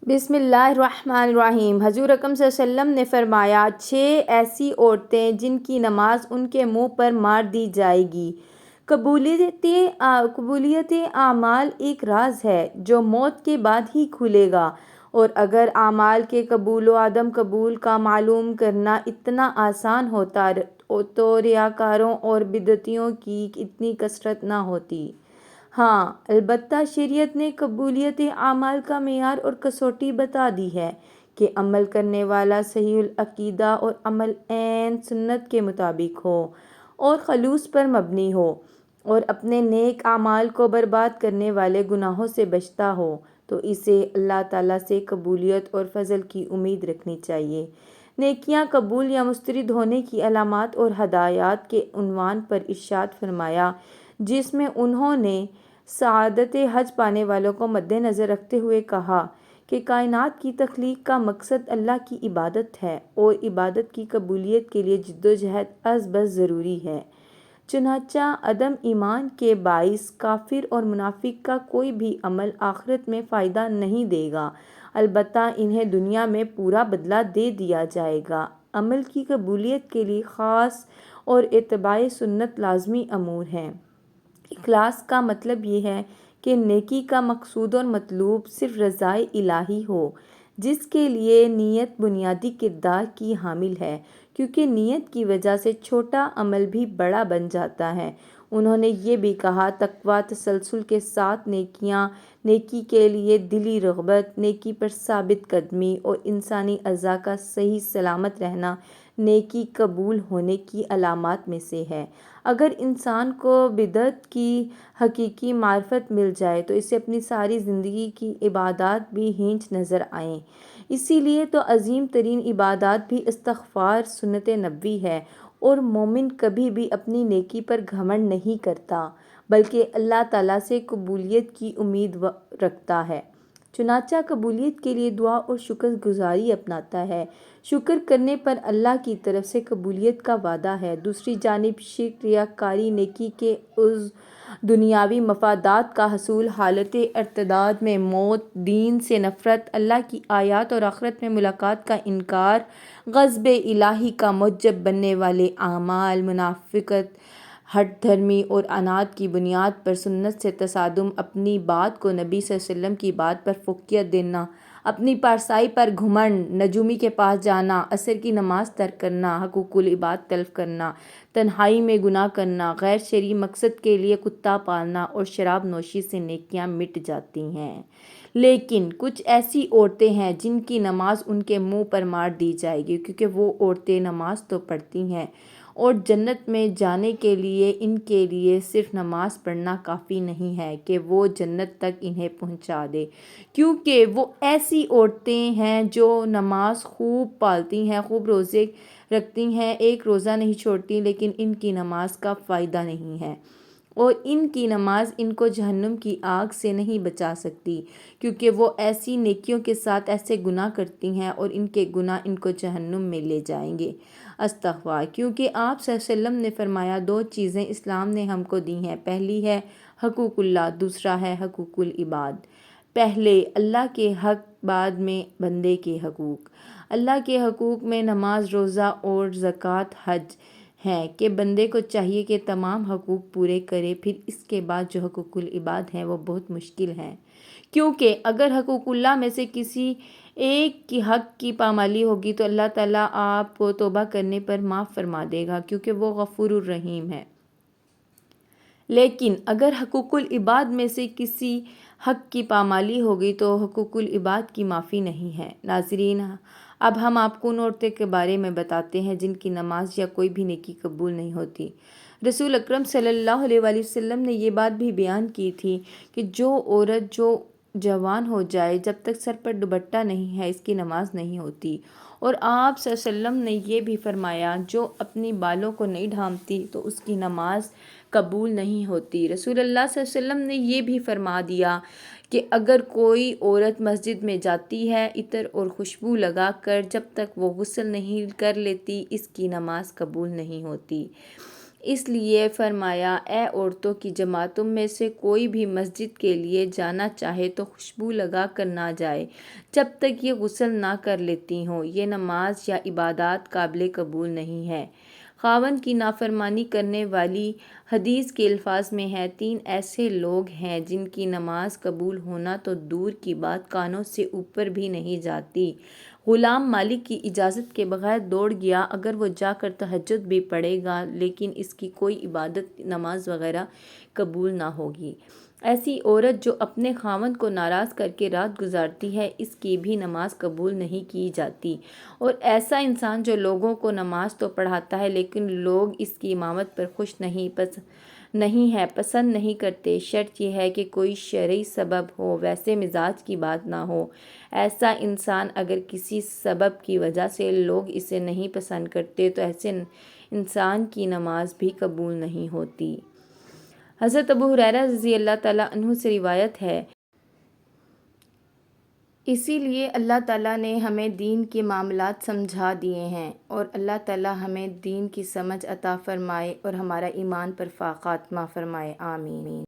بسم اللہ الرحمن الرحیم۔ حضور اکرم صلی اللہ علیہ وسلم نے فرمایا، 6 ایسی عورتیں جن کی نماز ان کے منہ پر مار دی جائے گی۔ قبولیت اعمال ایک راز ہے جو موت کے بعد ہی کھلے گا، اور اگر اعمال کے قبول و عدم قبول کا معلوم کرنا اتنا آسان ہوتا تو ریاکاروں اور بدعتیوں کی اتنی کثرت نہ ہوتی۔ ہاں، البتہ شریعت نے قبولیت اعمال کا معیار اور کسوٹی بتا دی ہے کہ عمل کرنے والا صحیح العقیدہ اور عمل عین سنت کے مطابق ہو اور خلوص پر مبنی ہو، اور اپنے نیک اعمال کو برباد کرنے والے گناہوں سے بچتا ہو، تو اسے اللہ تعالیٰ سے قبولیت اور فضل کی امید رکھنی چاہیے۔ نیکیاں قبول یا مسترد ہونے کی علامات اور ہدایات کے عنوان پر ارشاد فرمایا، جس میں انہوں نے سعادت حج پانے والوں کو مد نظر رکھتے ہوئے کہا کہ کائنات کی تخلیق کا مقصد اللہ کی عبادت ہے، اور عبادت کی قبولیت کے لیے جدوجہد از بس ضروری ہے۔ چنانچہ عدم ایمان کے باعث کافر اور منافق کا کوئی بھی عمل آخرت میں فائدہ نہیں دے گا، البتہ انہیں دنیا میں پورا بدلہ دے دیا جائے گا۔ عمل کی قبولیت کے لیے خاص اور اتباع سنت لازمی امور ہیں۔ اخلاص کا مطلب یہ ہے کہ نیکی کا مقصود اور مطلوب صرف رضائے الہی ہو، جس کے لیے نیت بنیادی کردار کی حامل ہے، کیونکہ نیت کی وجہ سے چھوٹا عمل بھی بڑا بن جاتا ہے۔ انہوں نے یہ بھی کہا، تقویٰ تسلسل کے ساتھ نیکیاں، نیکی کے لیے دلی رغبت، نیکی پر ثابت قدمی اور انسانی اعضاء کا صحیح سلامت رہنا نیکی قبول ہونے کی علامات میں سے ہے۔ اگر انسان کو بدعت کی حقیقی معرفت مل جائے تو اسے اپنی ساری زندگی کی عبادات بھی ہینچ نظر آئیں۔ اسی لیے تو عظیم ترین عبادات بھی استغفار سنت نبوی ہے، اور مومن کبھی بھی اپنی نیکی پر گھمنڈ نہیں کرتا، بلکہ اللہ تعالیٰ سے قبولیت کی امید رکھتا ہے، چنانچہ قبولیت کے لیے دعا اور شکر گزاری اپناتا ہے۔ شکر کرنے پر اللہ کی طرف سے قبولیت کا وعدہ ہے۔ دوسری جانب شرک، ریاکاری، نیکی کے عوض دنیاوی مفادات کا حصول، حالت ارتداد میں موت، دین سے نفرت، اللہ کی آیات اور آخرت میں ملاقات کا انکار، غضب الہی کا موجب بننے والے اعمال، منافقت، ہٹ دھرمی اور عناد کی بنیاد پر سنت سے تصادم، اپنی بات کو نبی صلی اللہ علیہ وسلم کی بات پر فوقیت دینا، اپنی پارسائی پر گھمنڈ، نجومی کے پاس جانا، عصر کی نماز ترک کرنا، حقوق العباد تلف کرنا، تنہائی میں گناہ کرنا، غیر شرعی مقصد کے لیے کتا پالنا اور شراب نوشی سے نیکیاں مٹ جاتی ہیں۔ لیکن کچھ ایسی عورتیں ہیں جن کی نماز ان کے منہ پر مار دی جائے گی، کیونکہ وہ عورتیں نماز تو پڑھتی ہیں، اور جنت میں جانے کے لیے ان کے لیے صرف نماز پڑھنا کافی نہیں ہے کہ وہ جنت تک انہیں پہنچا دے، کیونکہ وہ ایسی عورتیں ہیں جو نماز خوب پالتی ہیں، خوب روزے رکھتی ہیں، ایک روزہ نہیں چھوڑتی، لیکن ان کی نماز کا فائدہ نہیں ہے، اور ان کی نماز ان کو جہنم کی آگ سے نہیں بچا سکتی، کیونکہ وہ ایسی نیکیوں کے ساتھ ایسے گناہ کرتی ہیں اور ان کے گناہ ان کو جہنم میں لے جائیں گے۔ استغفار، کیونکہ آپ صلی اللہ علیہ وسلم نے فرمایا، 2 چیزیں اسلام نے ہم کو دی ہیں، پہلی ہے حقوق اللہ، دوسرا ہے حقوق العباد۔ پہلے اللہ کے حق، بعد میں بندے کے حقوق۔ اللہ کے حقوق میں نماز، روزہ اور زکوٰۃ، حج ہیں کہ بندے کو چاہیے کہ تمام حقوق پورے کرے، پھر اس کے بعد جو حقوق العباد ہیں وہ بہت مشکل ہیں، کیونکہ اگر حقوق اللہ میں سے کسی ایک کی حق کی پامالی ہوگی تو اللہ تعالیٰ آپ کو توبہ کرنے پر معاف فرما دے گا، کیونکہ وہ غفور الرحیم ہے۔ لیکن اگر حقوق العباد میں سے کسی حق کی پامالی ہوگی تو حقوق العباد کی معافی نہیں ہے۔ ناظرین، اب ہم آپ کو ان عورتوں کے بارے میں بتاتے ہیں جن کی نماز یا کوئی بھی نیکی قبول نہیں ہوتی۔ رسول اکرم صلی اللہ علیہ وآلہ وسلم نے یہ بات بھی بیان کی تھی کہ جو عورت جو جوان ہو جائے، جب تک سر پر دوپٹہ نہیں ہے، اس کی نماز نہیں ہوتی، اور آپ صلی اللہ علیہ وسلم نے یہ بھی فرمایا، جو اپنی بالوں کو نہیں ڈھانپتی تو اس کی نماز قبول نہیں ہوتی۔ رسول اللہ صلی اللہ علیہ وسلم نے یہ بھی فرما دیا کہ اگر کوئی عورت مسجد میں جاتی ہے عطر اور خوشبو لگا کر، جب تک وہ غسل نہیں کر لیتی، اس کی نماز قبول نہیں ہوتی۔ اس لیے فرمایا، اے عورتوں کی جماعت، تم میں سے کوئی بھی مسجد کے لیے جانا چاہے تو خوشبو لگا کر نہ جائے جب تک یہ غسل نہ کر لیتی ہوں، یہ نماز یا عبادات قابل قبول نہیں ہے۔ خاوند کی نافرمانی کرنے والی حدیث کے الفاظ میں ہے، 3 ایسے لوگ ہیں جن کی نماز قبول ہونا تو دور کی بات کانوں سے اوپر بھی نہیں جاتی۔ غلام مالک کی اجازت کے بغیر دوڑ گیا، اگر وہ جا کر تہجد بھی پڑھے گا لیکن اس کی کوئی عبادت، نماز وغیرہ قبول نہ ہوگی۔ ایسی عورت جو اپنے خاوند کو ناراض کر کے رات گزارتی ہے، اس کی بھی نماز قبول نہیں کی جاتی۔ اور ایسا انسان جو لوگوں کو نماز تو پڑھاتا ہے لیکن لوگ اس کی امامت پر خوش نہیں ہے، پسند نہیں کرتے، شرط یہ ہے کہ کوئی شرعی سبب ہو، ویسے مزاج کی بات نہ ہو۔ ایسا انسان اگر کسی سبب کی وجہ سے لوگ اسے نہیں پسند کرتے تو ایسے انسان کی نماز بھی قبول نہیں ہوتی۔ حضرت ابو ہریرہ رضی اللہ تعالیٰ عنہ سے روایت ہے، اسی لیے اللہ تعالیٰ نے ہمیں دین کے معاملات سمجھا دیے ہیں، اور اللہ تعالیٰ ہمیں دین کی سمجھ عطا فرمائے اور ہمارا ایمان پر خاتمہ فرمائے، آمین۔